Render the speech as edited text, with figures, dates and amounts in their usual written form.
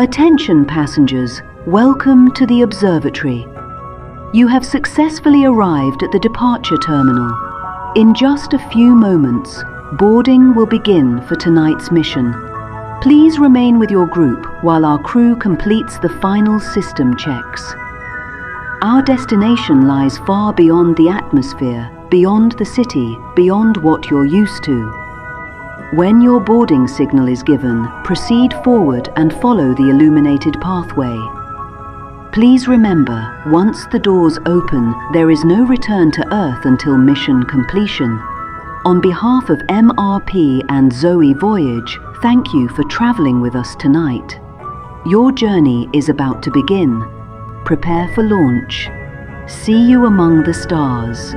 Attention passengers, welcome to the observatory. You have successfully arrived at the departure terminal. In just a few moments, boarding will begin for tonight's mission. Please remain with your group while our crew completes the final system checks. Our destination lies far beyond the atmosphere, beyond the city, beyond what you're used to. When your boarding signal is given, proceed forward and follow the illuminated pathway. Please remember, once the doors open, there is no return to Earth until mission completion. On behalf of mrpxzoi Voyage, thank you for traveling with us tonight. Your journey is about to begin. Prepare for launch. See you among the stars.